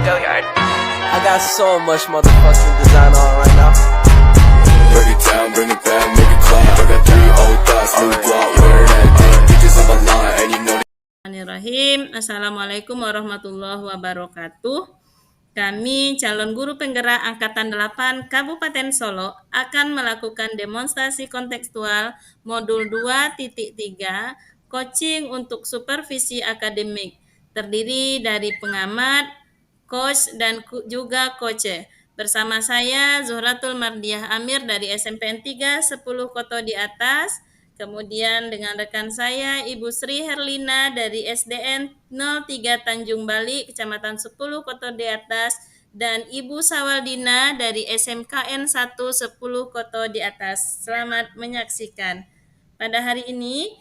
I got so much motherfucking design on right now. Break it down, bring it back, make it clap. I got 3 old thoughts, new guap, wear that thing. Bitches on my line, and you know. Bismillahirrahmanirrahim. Assalamualaikum warahmatullahi wabarakatuh. Kami calon guru penggerak Angkatan 8 Kabupaten Solo akan melakukan demonstrasi kontekstual modul 2.3 coaching untuk supervisi akademik, terdiri dari pengamat, coach, dan juga coach. Bersama saya Zuhratul Mardiah Amir dari SMPN 3 10 Koto di atas. Kemudian dengan rekan saya Ibu Sri Herlina dari SDN 03 Tanjung Bali, Kecamatan 10 Koto di atas, dan Ibu Sawaldina dari SMKN 1 10 Koto di atas. Selamat menyaksikan. Pada hari ini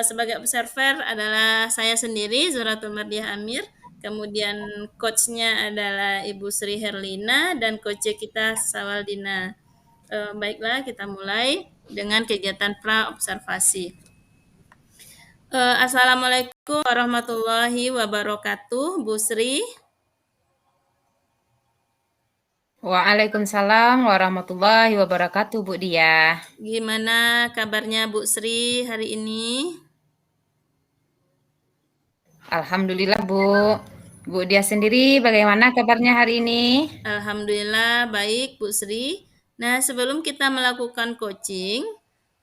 sebagai observer adalah saya sendiri, Zuhratul Mardiah Amir. Kemudian coachnya adalah Ibu Sri Herlina dan coach kita Sawaldina. Baiklah, kita mulai dengan kegiatan pra-observasi. Assalamualaikum warahmatullahi wabarakatuh, Bu Sri. Waalaikumsalam warahmatullahi wabarakatuh, Bu Dia. Gimana kabarnya Bu Sri hari ini? Alhamdulillah, Bu. Bu Dia sendiri bagaimana kabarnya hari ini? Alhamdulillah baik, Bu Sri. Nah, sebelum kita melakukan coaching,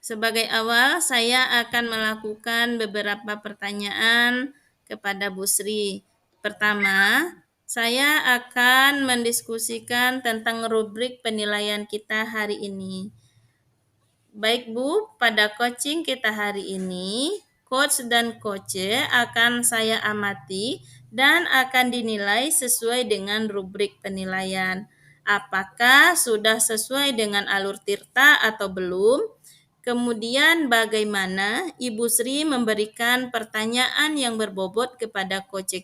sebagai awal saya akan melakukan beberapa pertanyaan kepada Bu Sri. Pertama, saya akan mendiskusikan tentang rubrik penilaian kita hari ini. Baik Bu, pada coaching kita hari ini, coach dan coach akan saya amati dan akan dinilai sesuai dengan rubrik penilaian. Apakah sudah sesuai dengan alur tirta atau belum? Kemudian bagaimana Ibu Sri memberikan pertanyaan yang berbobot kepada coach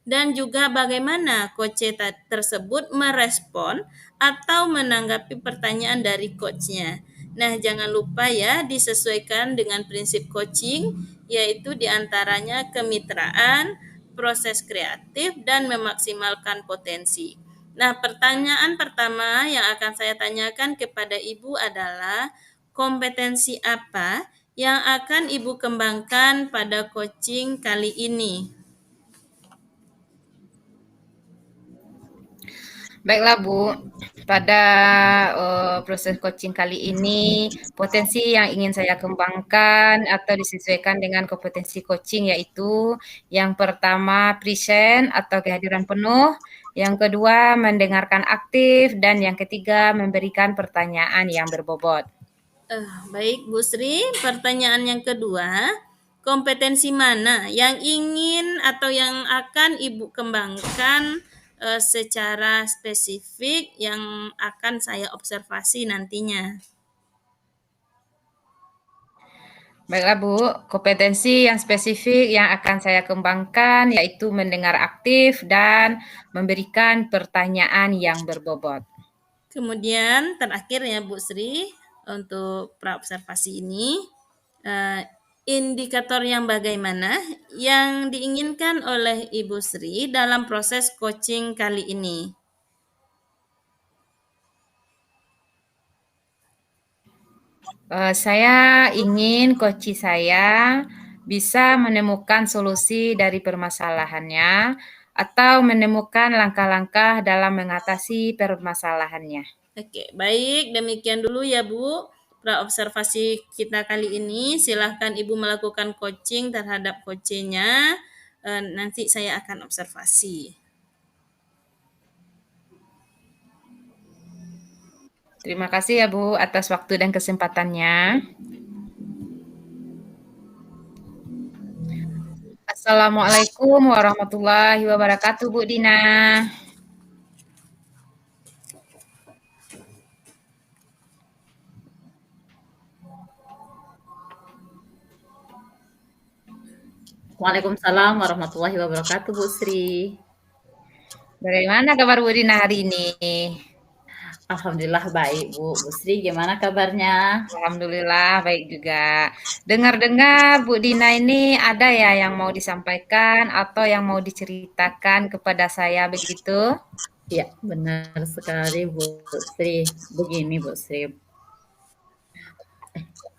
dan juga bagaimana coach tersebut merespon atau menanggapi pertanyaan dari coachnya. Nah, jangan lupa ya disesuaikan dengan prinsip coaching, yaitu diantaranya kemitraan, proses kreatif, dan memaksimalkan potensi. Nah, pertanyaan pertama yang akan saya tanyakan kepada Ibu adalah kompetensi apa yang akan Ibu kembangkan pada coaching kali ini? Baiklah, Bu. Pada proses coaching kali ini, potensi yang ingin saya kembangkan atau disesuaikan dengan kompetensi coaching yaitu yang pertama present atau kehadiran penuh, yang kedua mendengarkan aktif, dan yang ketiga memberikan pertanyaan yang berbobot. Baik, Bu Sri. Pertanyaan yang kedua, kompetensi mana yang ingin atau yang akan Ibu kembangkan secara spesifik yang akan saya observasi nantinya? Baiklah, Bu. Kompetensi yang spesifik yang akan saya kembangkan yaitu mendengar aktif dan memberikan pertanyaan yang berbobot. Kemudian terakhir ya Bu Sri, untuk pra-observasi ini, indikator yang bagaimana yang diinginkan oleh Ibu Sri dalam proses coaching kali ini? Saya ingin coach saya bisa menemukan solusi dari permasalahannya atau menemukan langkah-langkah dalam mengatasi permasalahannya. Oke, baik. Demikian dulu ya Bu, pra-observasi kita kali ini. Silahkan Ibu melakukan coaching terhadap coachnya. Nanti saya akan observasi. Terima kasih ya Bu atas waktu dan kesempatannya. Assalamualaikum warahmatullahi wabarakatuh, Bu Dina. Waalaikumsalam warahmatullahi wabarakatuh, Bu Sri. Bagaimana kabar Bu Dina hari ini? Alhamdulillah baik, Bu. Bu Sri gimana kabarnya? Alhamdulillah baik juga. Dengar-dengar Bu Dina ini ada ya yang mau disampaikan atau yang mau diceritakan kepada saya begitu? Ya, benar sekali, Bu Sri. Begini, Bu Sri.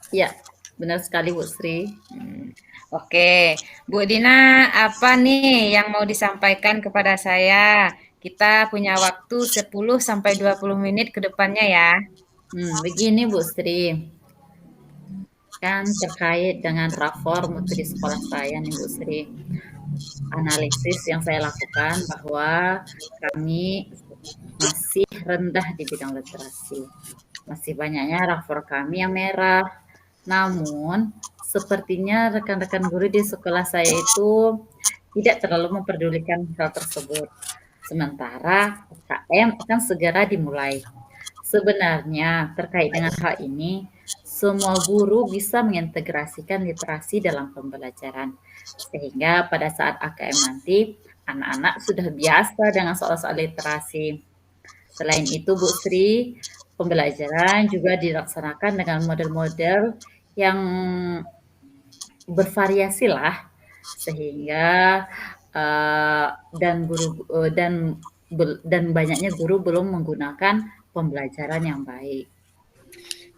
Ya, benar sekali, Bu Sri. Oke, Bu Dina, apa nih yang mau disampaikan kepada saya? Kita punya waktu 10 sampai 20 menit ke depannya ya. Begini, Bu Sri. Kan terkait dengan rapor mutu di sekolah saya nih, Bu Sri. Analisis yang saya lakukan bahwa kami masih rendah di bidang literasi. Masih banyaknya rapor kami yang merah. Namun, sepertinya rekan-rekan guru di sekolah saya itu tidak terlalu memperdulikan hal tersebut. Sementara UKM akan segera dimulai. Sebenarnya terkait dengan hal ini, semua guru bisa mengintegrasikan literasi dalam pembelajaran. Sehingga pada saat AKM nanti, anak-anak sudah biasa dengan soal-soal literasi. Selain itu, Bu Sri, pembelajaran juga dilaksanakan dengan model-model yang bervariasi lah, sehingga dan banyaknya guru belum menggunakan pembelajaran yang baik.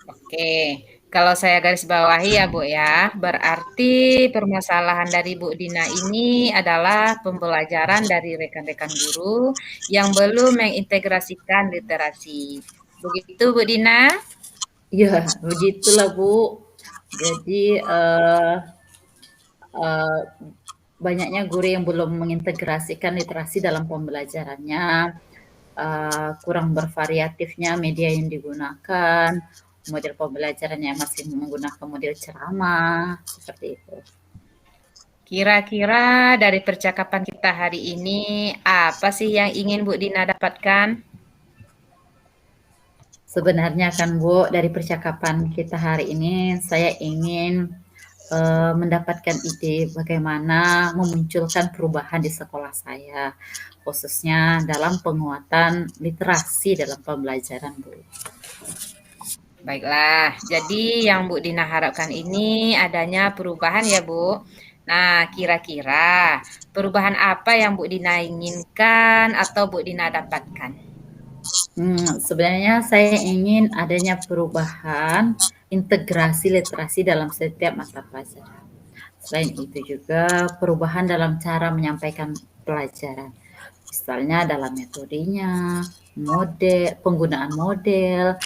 Oke, kalau saya garis bawahi ya Bu ya, berarti permasalahan dari Bu Dina ini adalah pembelajaran dari rekan-rekan guru yang belum mengintegrasikan literasi. Begitu Bu Dina? Ya, begitulah Bu. Jadi banyaknya guru yang belum mengintegrasikan literasi dalam pembelajarannya, kurang bervariatifnya media yang digunakan, model pembelajarannya masih menggunakan model ceramah, seperti itu. Kira-kira dari percakapan kita hari ini, apa sih yang ingin Bu Dina dapatkan? Sebenarnya kan Bu, dari percakapan kita hari ini, saya ingin mendapatkan ide bagaimana memunculkan perubahan di sekolah saya, khususnya dalam penguatan literasi dalam pembelajaran, Bu. Baiklah, jadi yang Bu Dina harapkan ini adanya perubahan ya Bu. Nah, kira-kira perubahan apa yang Bu Dina inginkan atau Bu Dina dapatkan? Sebenarnya saya ingin adanya perubahan integrasi literasi dalam setiap mata pelajaran. Selain itu juga perubahan dalam cara menyampaikan pelajaran. Misalnya dalam metodenya, penggunaan model,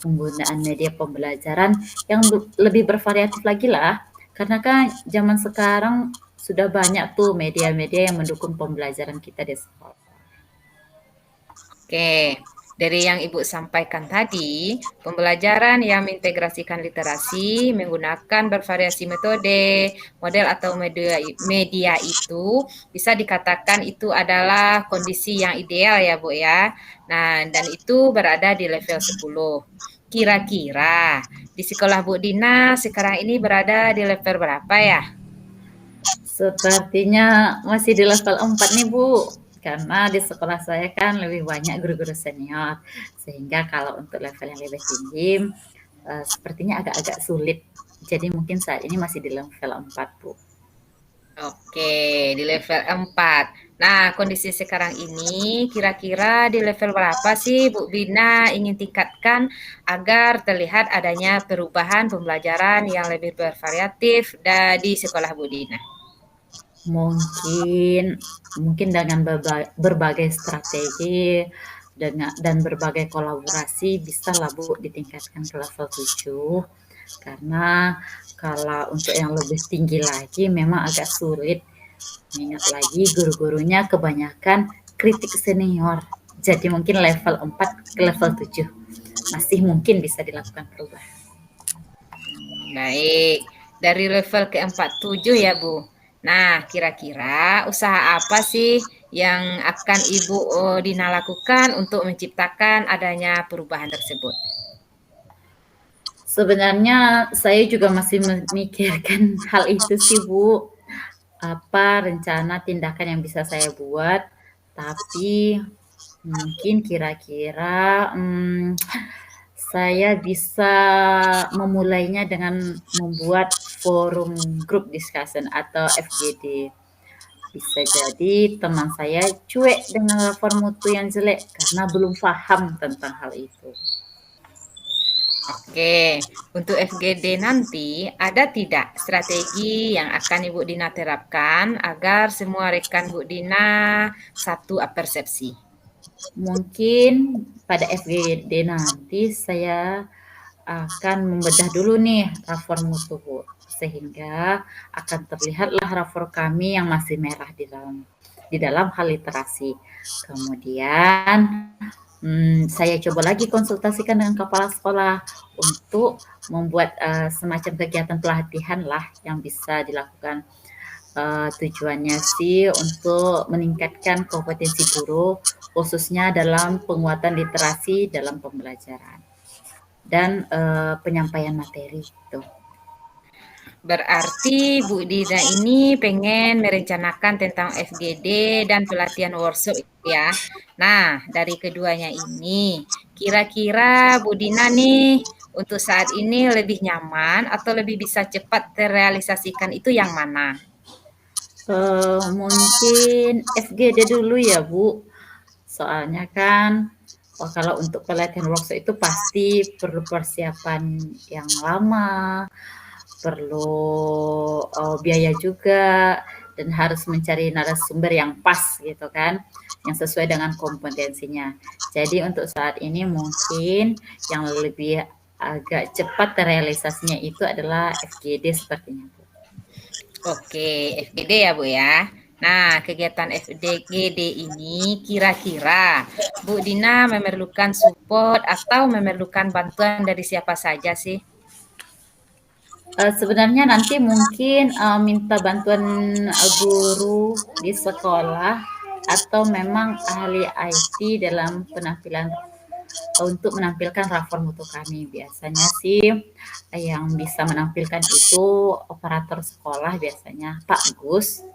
penggunaan media pembelajaran yang lebih bervariatif lagi lah. Karena kan zaman sekarang sudah banyak tuh media-media yang mendukung pembelajaran kita di sekolah. Oke, dari yang Ibu sampaikan tadi, pembelajaran yang mengintegrasikan literasi menggunakan bervariasi metode, model atau media itu bisa dikatakan itu adalah kondisi yang ideal ya Bu ya. Nah, dan itu berada di level 10. Kira-kira di sekolah Bu Dina sekarang ini berada di level berapa ya? Sepertinya masih di level 4 nih Bu, karena di sekolah saya kan lebih banyak guru-guru senior, sehingga kalau untuk level yang lebih tinggi sepertinya agak-agak sulit. Jadi mungkin saat ini masih di level 4 Bu. Oke, di level 4. Nah, kondisi sekarang ini kira-kira di level berapa sih Bu Bina ingin tingkatkan agar terlihat adanya perubahan pembelajaran yang lebih bervariatif di sekolah Bu Dina? Mungkin dengan berbagai strategi dan berbagai kolaborasi bisa lah Bu ditingkatkan ke level 7, karena kalau untuk yang lebih tinggi lagi memang agak sulit, mengingat lagi guru-gurunya kebanyakan kritik senior, jadi mungkin level 4 ke level 7 masih mungkin bisa dilakukan perubahan. Baik, dari level ke-47 ya Bu. Nah, kira-kira usaha apa sih yang akan Ibu Dina lakukan untuk menciptakan adanya perubahan tersebut? Sebenarnya saya juga masih memikirkan hal itu sih Bu. Apa rencana tindakan yang bisa saya buat, tapi Mungkin kira-kira saya bisa memulainya dengan membuat forum group discussion atau FGD. Bisa jadi teman saya cuek dengan rapor mutu yang jelek karena belum paham tentang hal itu. Oke, untuk FGD nanti ada tidak strategi yang akan Ibu Dina terapkan agar semua rekan Bu Dina satu persepsi? Mungkin pada FGD nanti saya akan membedah dulu nih rapor mutu, Bu, sehingga akan terlihatlah rapor kami yang masih merah di dalam hal literasi. Kemudian saya coba lagi konsultasikan dengan kepala sekolah untuk membuat semacam kegiatan pelatihan lah yang bisa dilakukan. Tujuannya sih untuk meningkatkan kompetensi guru khususnya dalam penguatan literasi dalam pembelajaran dan penyampaian materi itu. Berarti Bu Dina ini pengen merencanakan tentang FGD dan pelatihan workshop ya. Nah, dari keduanya ini, kira-kira Bu Dina nih untuk saat ini lebih nyaman atau lebih bisa cepat terrealisasikan itu yang mana? Mungkin FGD dulu ya, Bu. Soalnya kan kalau untuk pelatihan workshop itu pasti perlu persiapan yang lama, perlu biaya juga, dan harus mencari narasumber yang pas gitu kan, yang sesuai dengan kompetensinya. Jadi untuk saat ini mungkin yang lebih agak cepat terrealisasinya itu adalah FGD sepertinya, Bu. Oke, FGD ya Bu ya. Nah, kegiatan FGD ini kira-kira Bu Dina memerlukan support atau memerlukan bantuan dari siapa saja sih? Sebenarnya nanti mungkin minta bantuan guru di sekolah atau memang ahli IT dalam penampilan untuk menampilkan rapor mutu kami. Biasanya sih yang bisa menampilkan itu operator sekolah biasanya Pak Gus.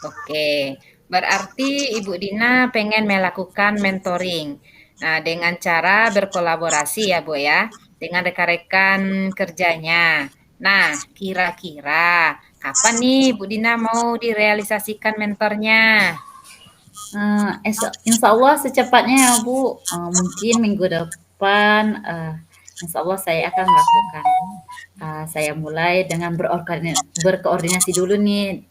Oke, berarti Ibu Dina pengen melakukan mentoring. Nah, dengan cara berkolaborasi ya Bu ya, dengan rekan-rekan kerjanya. Nah, kira-kira kapan nih Bu Dina mau direalisasikan mentornya? Insya Allah secepatnya ya Bu, mungkin minggu depan Insya Allah saya akan melakukan. Saya mulai dengan berkoordinasi dulu nih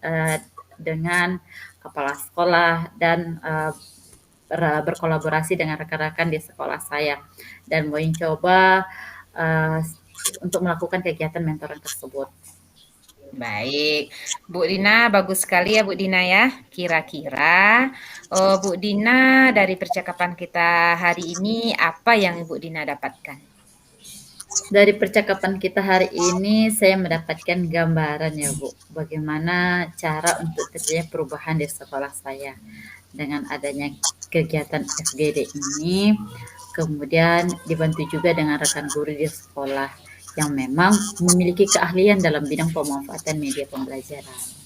dengan kepala sekolah dan berkolaborasi dengan rekan-rekan di sekolah saya dan mau coba untuk melakukan kegiatan mentoring tersebut. Baik, Bu Dina bagus sekali ya Bu Dina ya. Kira-kira Bu Dina dari percakapan kita hari ini apa yang Ibu Dina dapatkan? Dari percakapan kita hari ini saya mendapatkan gambaran ya Bu, bagaimana cara untuk terjadinya perubahan di sekolah saya dengan adanya kegiatan FGD ini, kemudian dibantu juga dengan rekan guru di sekolah yang memang memiliki keahlian dalam bidang pemanfaatan media pembelajaran.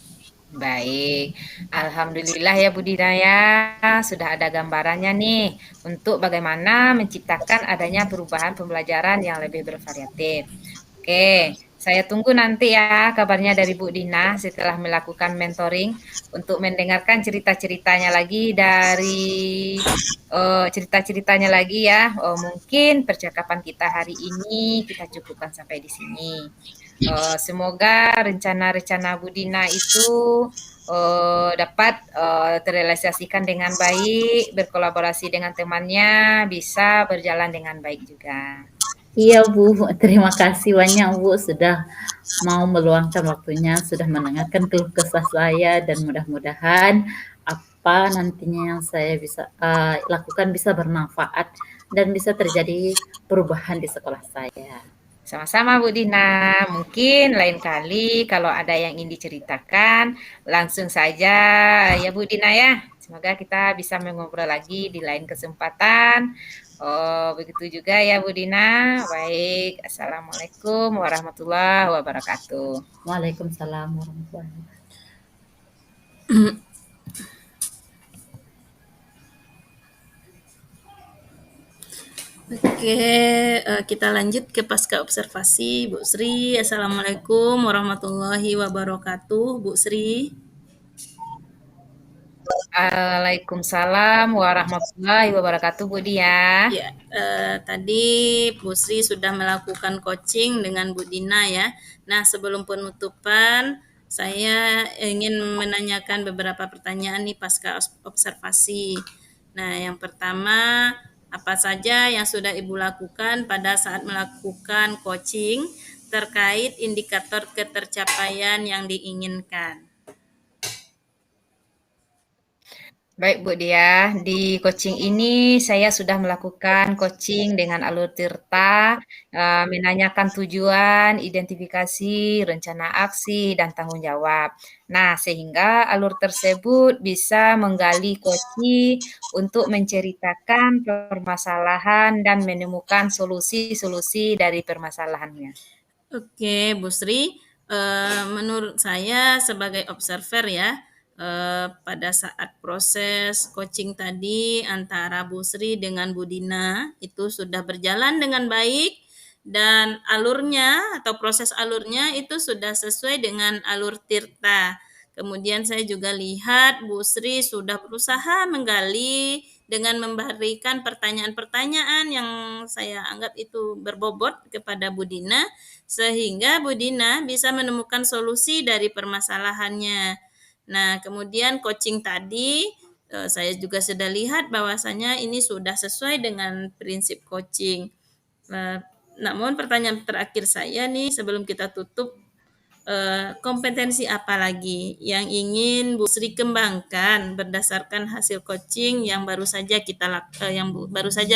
Baik, alhamdulillah ya Bu Dina ya, sudah ada gambarannya nih untuk bagaimana menciptakan adanya perubahan pembelajaran yang lebih bervariatif. Oke, saya tunggu nanti ya kabarnya dari Bu Dina setelah melakukan mentoring untuk mendengarkan cerita-ceritanya lagi dari cerita-ceritanya lagi ya. Mungkin percakapan kita hari ini kita cukupkan sampai di sini. Semoga rencana-rencana Bu Dina itu dapat terrealisasikan dengan baik, berkolaborasi dengan temannya, bisa berjalan dengan baik juga. Iya Bu, terima kasih banyak Bu sudah mau meluangkan waktunya, sudah mendengarkan keluh kesah saya dan mudah-mudahan apa nantinya yang saya bisa lakukan bisa bermanfaat dan bisa terjadi perubahan di sekolah saya. Sama-sama Bu Dina, mungkin lain kali kalau ada yang ingin diceritakan, langsung saja ya Bu Dina ya. Semoga kita bisa mengobrol lagi di lain kesempatan. Begitu juga ya Bu Dina. Baik, Assalamualaikum warahmatullahi wabarakatuh. Waalaikumsalam warahmatullahi wabarakatuh. Oke, kita lanjut ke pasca observasi, Bu Sri. Assalamualaikum warahmatullahi wabarakatuh, Bu Sri. Waalaikumsalam warahmatullahi wabarakatuh, Bu Dia. Ya, tadi Bu Sri sudah melakukan coaching dengan Bu Dina ya. Nah, sebelum penutupan, saya ingin menanyakan beberapa pertanyaan nih pasca observasi. Nah, yang pertama, apa saja yang sudah Ibu lakukan pada saat melakukan coaching terkait indikator ketercapaian yang diinginkan? Baik Bu Dia, di coaching ini saya sudah melakukan coaching dengan alur tirta, menanyakan tujuan, identifikasi, rencana aksi, dan tanggung jawab. Nah, sehingga alur tersebut bisa menggali coaching untuk menceritakan permasalahan dan menemukan solusi-solusi dari permasalahannya. Oke, Bu Sri, menurut saya sebagai observer ya, pada saat proses coaching tadi antara Bu Sri dengan Bu Dina itu sudah berjalan dengan baik dan alurnya atau proses alurnya itu sudah sesuai dengan alur tirta. Kemudian saya juga lihat Bu Sri sudah berusaha menggali dengan memberikan pertanyaan-pertanyaan yang saya anggap itu berbobot kepada Bu Dina sehingga Bu Dina bisa menemukan solusi dari permasalahannya. Nah, kemudian coaching tadi saya juga sudah lihat bahwasanya ini sudah sesuai dengan prinsip coaching. Namun pertanyaan terakhir saya nih sebelum kita tutup, kompetensi apa lagi yang ingin Bu Sri kembangkan berdasarkan hasil coaching yang baru saja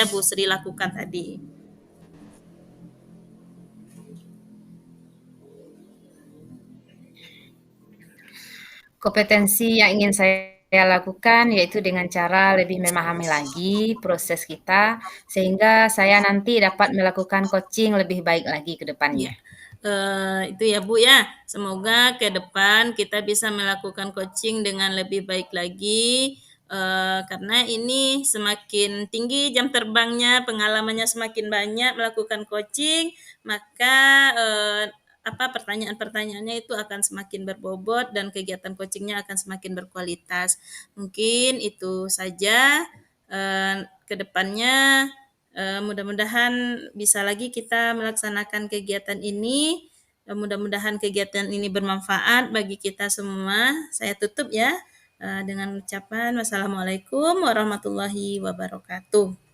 Bu Sri lakukan tadi? Kompetensi yang ingin saya lakukan yaitu dengan cara lebih memahami lagi proses kita sehingga saya nanti dapat melakukan coaching lebih baik lagi ke depannya. Itu ya Bu ya. Semoga ke depan kita bisa melakukan coaching dengan lebih baik lagi. Karena ini semakin tinggi jam terbangnya, pengalamannya semakin banyak melakukan coaching, maka pertanyaan-pertanyaannya itu akan semakin berbobot dan kegiatan coachingnya akan semakin berkualitas. Mungkin itu saja. Ke depannya mudah-mudahan bisa lagi kita melaksanakan kegiatan ini. Mudah-mudahan kegiatan ini bermanfaat bagi kita semua. Saya tutup ya dengan ucapan wassalamualaikum warahmatullahi wabarakatuh.